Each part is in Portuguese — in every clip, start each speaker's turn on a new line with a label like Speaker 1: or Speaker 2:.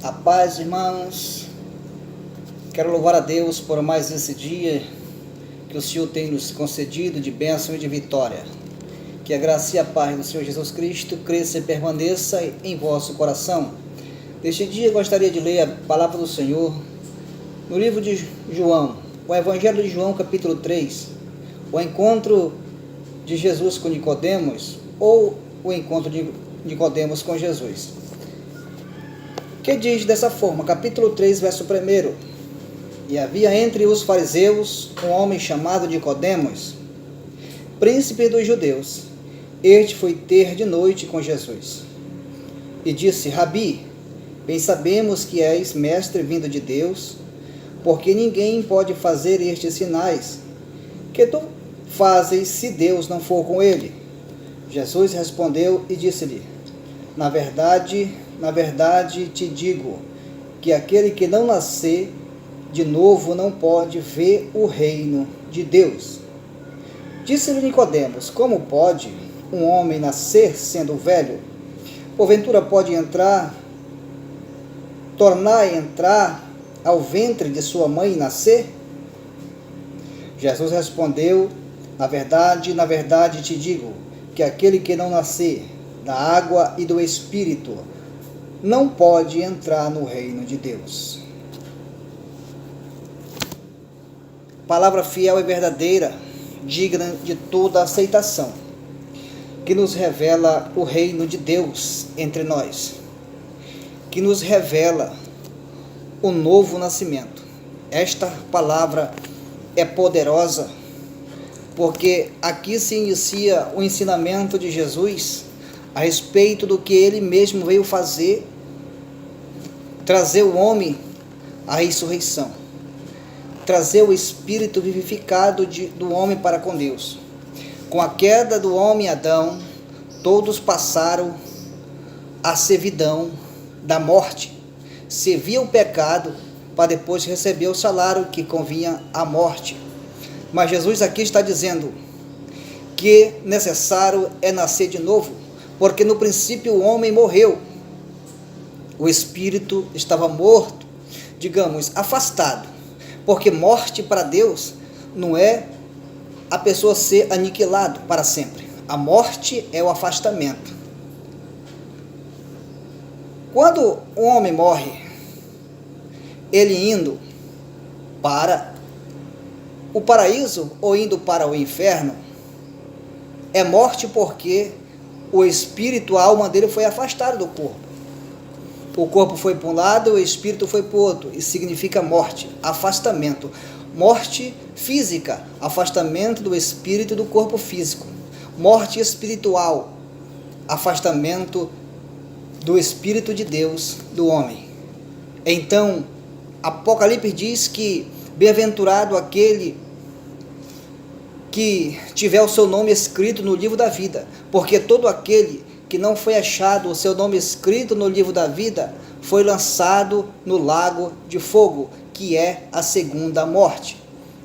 Speaker 1: A paz, irmãos. Quero louvar a Deus por mais esse dia que o Senhor tem nos concedido de bênção e de vitória. Que a graça e a paz do Senhor Jesus Cristo cresça e permaneça em vosso coração. Neste dia gostaria de ler a palavra do Senhor no livro de João, o Evangelho de João, capítulo 3, o encontro de Jesus com Nicodemos, ou o encontro de Nicodemos com Jesus. Que diz dessa forma, capítulo 3, verso 1: E havia entre os fariseus um homem chamado Nicodemos, príncipe dos judeus. Este foi ter de noite com Jesus. E disse: Rabi, bem sabemos que és mestre vindo de Deus, porque ninguém pode fazer estes sinais que tu fazes se Deus não for com ele. Jesus respondeu e disse-lhe: Na verdade te digo, que aquele que não nascer de novo não pode ver o reino de Deus. Disse-lhe Nicodemos: Como pode um homem nascer sendo velho? Porventura pode tornar a entrar ao ventre de sua mãe e nascer? Jesus respondeu: Na verdade te digo, que aquele que não nascer da água e do Espírito não pode entrar no reino de Deus. Palavra fiel e verdadeira, digna de toda aceitação, que nos revela o reino de Deus entre nós, que nos revela o novo nascimento. Esta palavra é poderosa, porque aqui se inicia o ensinamento de Jesus a respeito do que ele mesmo veio fazer, trazer o homem à ressurreição, trazer o espírito vivificado do homem para com Deus. Com a queda do homem Adão, todos passaram à servidão da morte, servia o pecado para depois receber o salário que convinha à morte. Mas Jesus aqui está dizendo que necessário é nascer de novo, porque no princípio o homem morreu. O espírito estava morto, digamos, afastado, porque morte para Deus não é a pessoa ser aniquilado para sempre. A morte é o afastamento. Quando o homem morre, ele indo para o paraíso ou indo para o inferno, é morte porque o espírito, a alma dele foi afastado do corpo. O corpo foi para um lado, o espírito foi para o outro. Isso significa morte, afastamento. Morte física, afastamento do espírito do corpo físico. Morte espiritual, afastamento do Espírito de Deus do homem. Então, Apocalipse diz que bem-aventurado aquele que tiver o seu nome escrito no livro da vida, porque todo aquele que não foi achado o seu nome escrito no livro da vida foi lançado no lago de fogo, que é a segunda morte.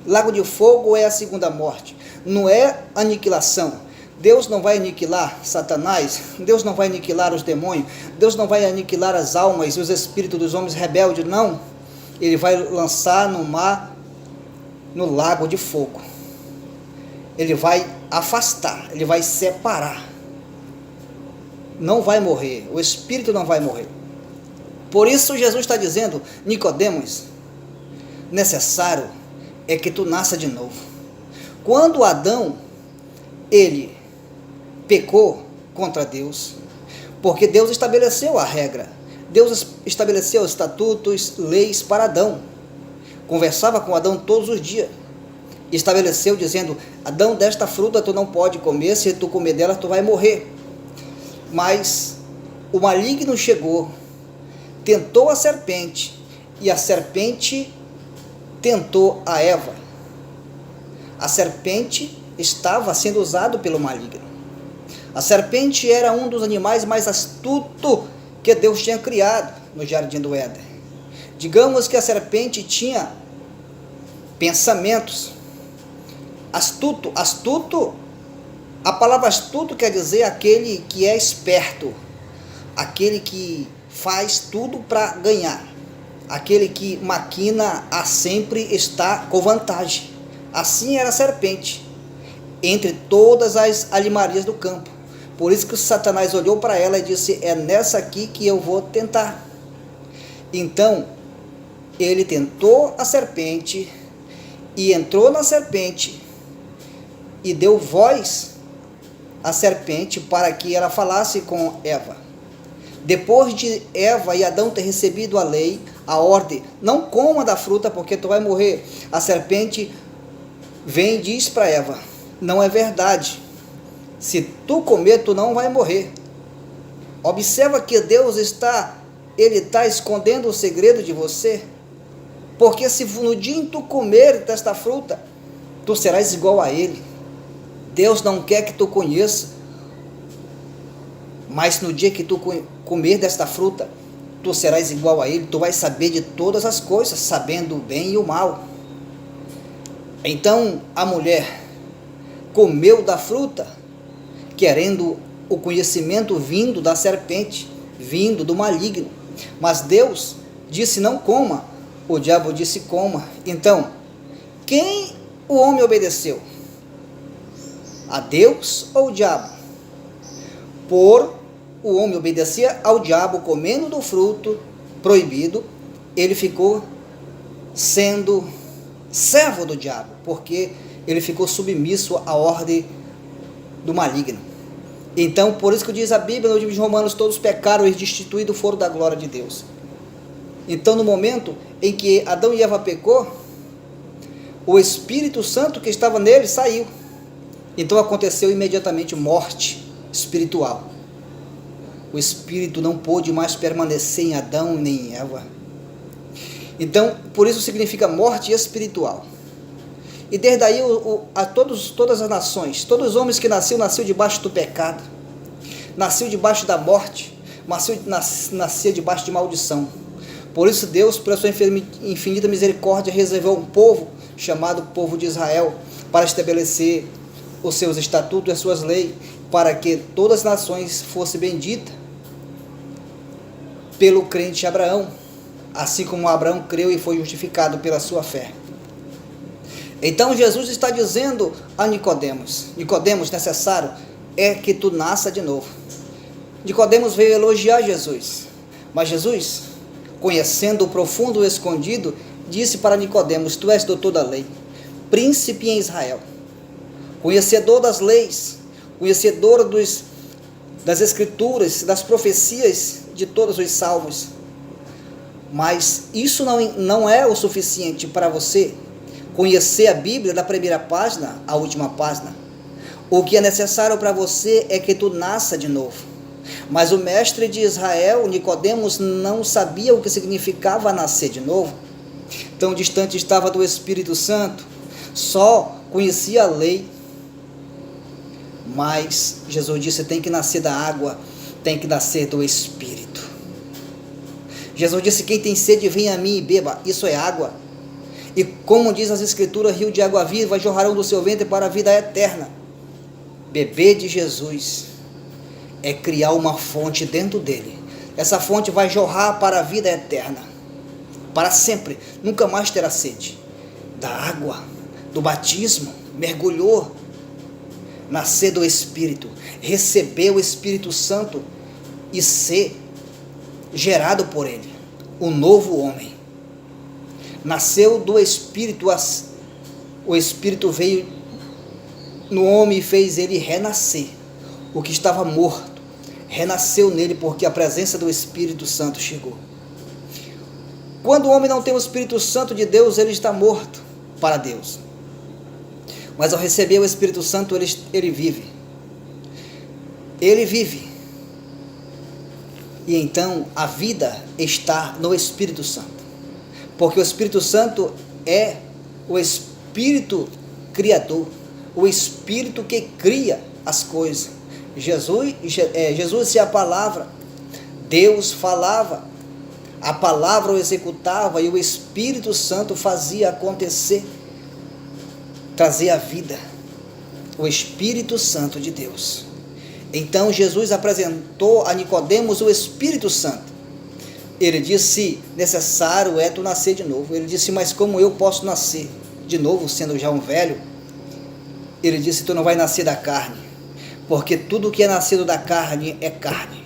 Speaker 1: Lago de fogo é a segunda morte, não é aniquilação. Deus não vai aniquilar Satanás, Deus não vai aniquilar os demônios, Deus não vai aniquilar as almas e os espíritos dos homens rebeldes, não. Ele vai lançar no mar, no lago de fogo. Ele vai afastar, ele vai separar. Não vai morrer, o espírito não vai morrer. Por isso Jesus está dizendo: Nicodemos, necessário é que tu nasça de novo. Quando Adão, ele pecou contra Deus, porque Deus estabeleceu a regra, Deus estabeleceu estatutos, leis para Adão, conversava com Adão todos os dias, estabeleceu dizendo: Adão, desta fruta tu não pode comer, se tu comer dela tu vai morrer. Mas o maligno chegou, tentou a serpente, e a serpente tentou a Eva. A serpente estava sendo usada pelo maligno. A serpente era um dos animais mais astutos que Deus tinha criado no jardim do Éden. Digamos que a serpente tinha pensamentos. Astuto, a palavra astuto quer dizer aquele que é esperto, aquele que faz tudo para ganhar, aquele que maquina a sempre está com vantagem. Assim era a serpente, entre todas as alimarias do campo. Por isso que Satanás olhou para ela e disse: é nessa aqui que eu vou tentar. Então, ele tentou a serpente, e entrou na serpente, e deu voz à serpente para que ela falasse com Eva. Depois de Eva e Adão ter recebido a lei, a ordem: não coma da fruta porque tu vai morrer, a serpente vem e diz para Eva: não é verdade, se tu comer tu não vai morrer. Observa que Deus está escondendo o segredo de você, porque se no dia em que tu comer desta fruta, tu serás igual a ele. Deus não quer que tu conheça, mas no dia que tu comer desta fruta, tu serás igual a ele, tu vais saber de todas as coisas, sabendo o bem e o mal. Então a mulher comeu da fruta, querendo o conhecimento vindo da serpente, vindo do maligno. Mas Deus disse: não coma. O diabo disse: coma. Então, quem o homem obedeceu? A Deus ou o diabo? Por o homem obedecia ao diabo, comendo do fruto proibido, ele ficou sendo servo do diabo, porque ele ficou submisso à ordem do maligno. Então, por isso que diz a Bíblia no livro de Romanos: todos pecaram e destituídos foram da glória de Deus. Então, no momento em que Adão e Eva pecou, o Espírito Santo que estava nele saiu. Então aconteceu imediatamente morte espiritual. O Espírito não pôde mais permanecer em Adão nem em Eva. Então, por isso significa morte espiritual. E desde aí todas as nações, todos os homens que nasceu debaixo do pecado, nasceu debaixo da morte, nasceu debaixo de maldição. Por isso Deus, pela sua infinita misericórdia, reservou um povo chamado povo de Israel, para estabelecer os seus estatutos e as suas leis, para que todas as nações fossem benditas pelo crente Abraão, assim como Abraão creu e foi justificado pela sua fé. Então Jesus está dizendo a Nicodemos: Nicodemos, necessário é que tu nasça de novo. Nicodemos veio elogiar Jesus, mas Jesus, conhecendo o profundo e o escondido, disse para Nicodemos: tu és doutor da lei, príncipe em Israel, conhecedor das leis, conhecedor das escrituras, das profecias de todos os salmos. Mas isso não é o suficiente para você conhecer a Bíblia da primeira página à última página. O que é necessário para você é que tu nasça de novo. Mas o mestre de Israel, Nicodemos, não sabia o que significava nascer de novo. Tão distante estava do Espírito Santo, só conhecia a lei. Mas Jesus disse: tem que nascer da água, tem que nascer do Espírito. Jesus disse: quem tem sede, venha a mim e beba. Isso é água. E como diz as Escrituras, rio de água viva jorrarão do seu ventre para a vida eterna. Beber de Jesus é criar uma fonte dentro dele. Essa fonte vai jorrar para a vida eterna, para sempre, nunca mais terá sede. Da água, do batismo, mergulhou, nascer do Espírito, receber o Espírito Santo e ser gerado por ele, o novo homem. Nasceu do Espírito, o Espírito veio no homem e fez ele renascer. O que estava morto renasceu nele, porque a presença do Espírito Santo chegou. Quando o homem não tem o Espírito Santo de Deus, ele está morto para Deus. Mas ao receber o Espírito Santo, ele vive. Ele vive. E então a vida está no Espírito Santo. Porque o Espírito Santo é o Espírito Criador, o Espírito que cria as coisas. Jesus é a palavra. Deus falava, a palavra o executava e o Espírito Santo fazia acontecer, trazia a vida. O Espírito Santo de Deus. Então Jesus apresentou a Nicodemos o Espírito Santo. Ele disse: necessário é tu nascer de novo. Ele disse: mas como eu posso nascer de novo, sendo já um velho? Ele disse: tu não vai nascer da carne, porque tudo que é nascido da carne é carne,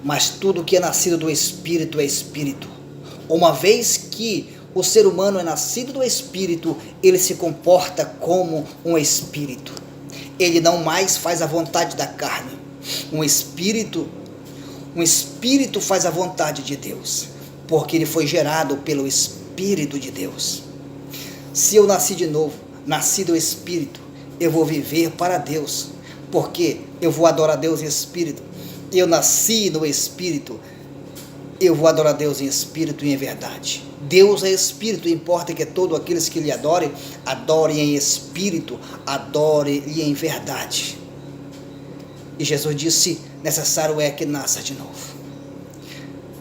Speaker 1: mas tudo que é nascido do Espírito é Espírito. Uma vez que o ser humano é nascido do Espírito, ele se comporta como um Espírito. Ele não mais faz a vontade da carne. Um Espírito faz a vontade de Deus, porque ele foi gerado pelo Espírito de Deus. Se eu nasci de novo, nasci do Espírito, eu vou viver para Deus, porque eu vou adorar Deus em Espírito. Eu nasci no Espírito, eu vou adorar Deus em Espírito e em verdade. Deus é Espírito, importa que todos aqueles que lhe adorem, adorem em Espírito, adorem-lhe em verdade. E Jesus disse: necessário é que nasça de novo.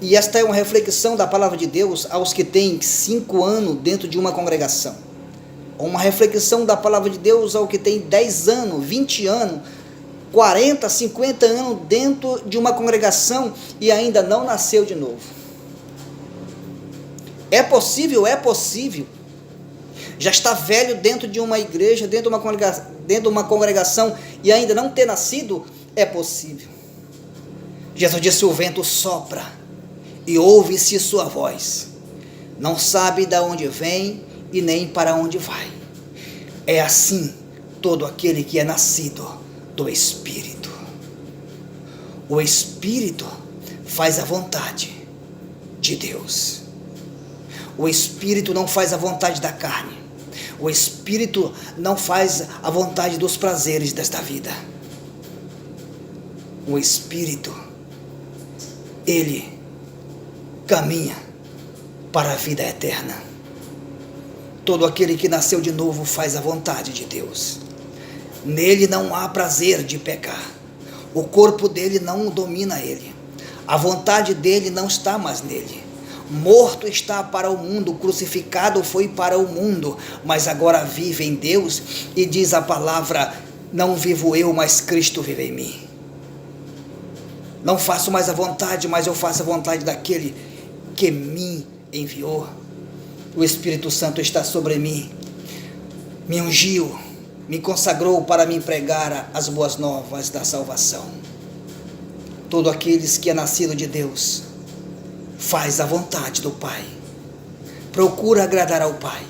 Speaker 1: E esta é uma reflexão da palavra de Deus aos que têm 5 anos dentro de uma congregação. Uma reflexão da palavra de Deus ao que tem 10 anos, 20 anos, 40, 50 anos dentro de uma congregação e ainda não nasceu de novo. É possível? É possível. Já está velho dentro de uma igreja, dentro de uma congregação e ainda não ter nascido? É possível. Jesus disse: o vento sopra e ouve-se sua voz. Não sabe de onde vem e nem para onde vai. É assim todo aquele que é nascido do Espírito. O Espírito faz a vontade de Deus. O Espírito não faz a vontade da carne. O Espírito não faz a vontade dos prazeres desta vida. O Espírito, ele caminha para a vida eterna. Todo aquele que nasceu de novo faz a vontade de Deus. Nele não há prazer de pecar. O corpo dele não domina ele. A vontade dele não está mais nele. Morto está para o mundo, crucificado foi para o mundo, mas agora vive em Deus, e diz a palavra: não vivo eu, mas Cristo vive em mim. Não faço mais a vontade, mas eu faço a vontade daquele que me enviou. O Espírito Santo está sobre mim, me ungiu, me consagrou para me pregar as boas novas da salvação. Todo aqueles que é nascido de Deus faz a vontade do Pai, procura agradar ao Pai.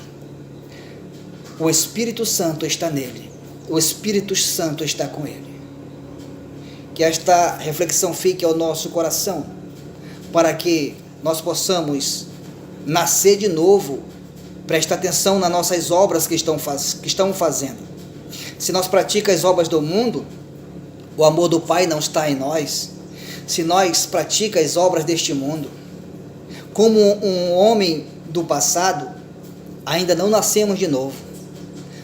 Speaker 1: O Espírito Santo está nele, o Espírito Santo está com ele. Que esta reflexão fique ao nosso coração, para que nós possamos nascer de novo. Presta atenção nas nossas obras que estão fazendo. Se nós praticamos as obras do mundo, o amor do Pai não está em nós. Se nós praticamos as obras deste mundo, como um homem do passado, ainda não nascemos de novo.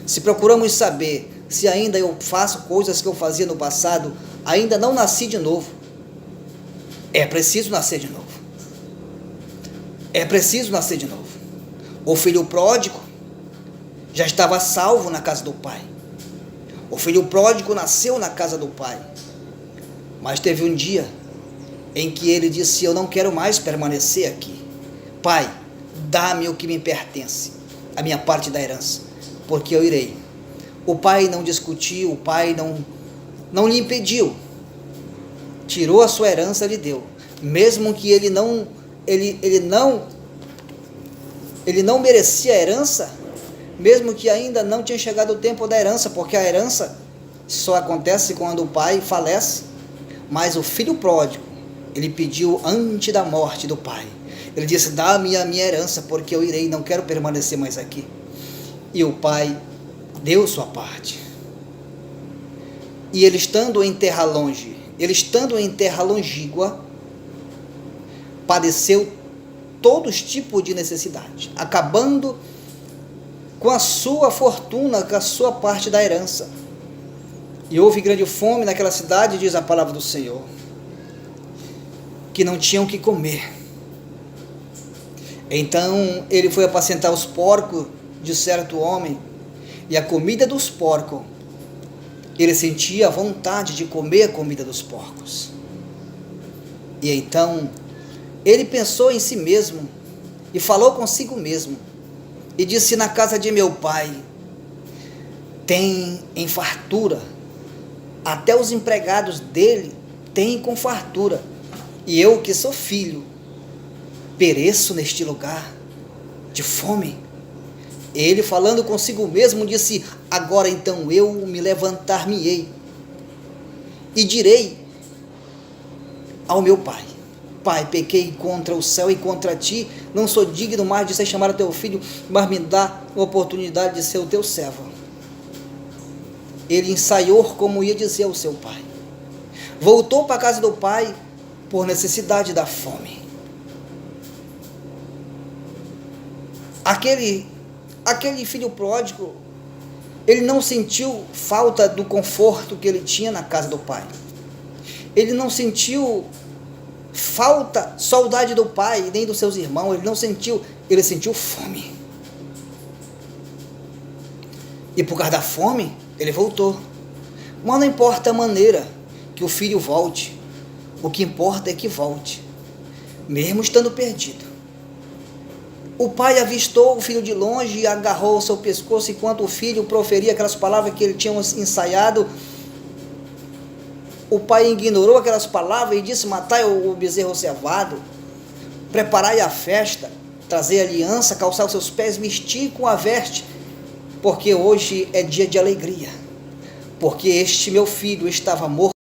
Speaker 1: Se procuramos saber se ainda eu faço coisas que eu fazia no passado, ainda não nasci de novo. É preciso nascer de novo. É preciso nascer de novo. O filho pródigo já estava salvo na casa do pai. O filho pródigo nasceu na casa do pai. Mas teve um dia em que ele disse: eu não quero mais permanecer aqui. Pai, dá-me o que me pertence, a minha parte da herança, porque eu irei. O pai não discutiu, o pai não lhe impediu. Tirou a sua herança, lhe deu. Mesmo que ele não merecia a herança, mesmo que ainda não tinha chegado o tempo da herança, porque a herança só acontece quando o pai falece. Mas o filho pródigo, ele pediu antes da morte do pai. Ele disse: dá-me a minha herança, porque eu irei, não quero permanecer mais aqui. E o pai deu sua parte. E ele estando em terra longe, longínqua, padeceu todos os tipos de necessidade, acabando com a sua fortuna, com a sua parte da herança. E houve grande fome naquela cidade, diz a palavra do Senhor, que não tinham o que comer. Então ele foi apacentar os porcos de certo homem, e a comida dos porcos ele sentia vontade de comer a comida dos porcos. E então, ele pensou em si mesmo e falou consigo mesmo e disse: na casa de meu pai tem em fartura, até os empregados dele têm com fartura, e eu que sou filho, pereço neste lugar de fome. Ele, falando consigo mesmo, disse: agora então eu me levantar-me-ei e direi ao meu pai: Pai, pequei contra o céu e contra ti, não sou digno mais de ser chamado teu filho, mas me dá a oportunidade de ser o teu servo. Ele ensaiou como ia dizer ao seu pai. Voltou para a casa do pai por necessidade da fome. Aquele filho pródigo, ele não sentiu falta do conforto que ele tinha na casa do pai. Ele não sentiu falta, saudade do pai, nem dos seus irmãos. Ele sentiu fome. E por causa da fome, ele voltou. Mas não importa a maneira que o filho volte, o que importa é que volte, mesmo estando perdido. O pai avistou o filho de longe e agarrou o seu pescoço enquanto o filho proferia aquelas palavras que ele tinha ensaiado. O pai ignorou aquelas palavras e disse: matai o bezerro cevado, preparai a festa, trazei aliança, calçai os seus pés, vestir com a veste, porque hoje é dia de alegria, porque este meu filho estava morto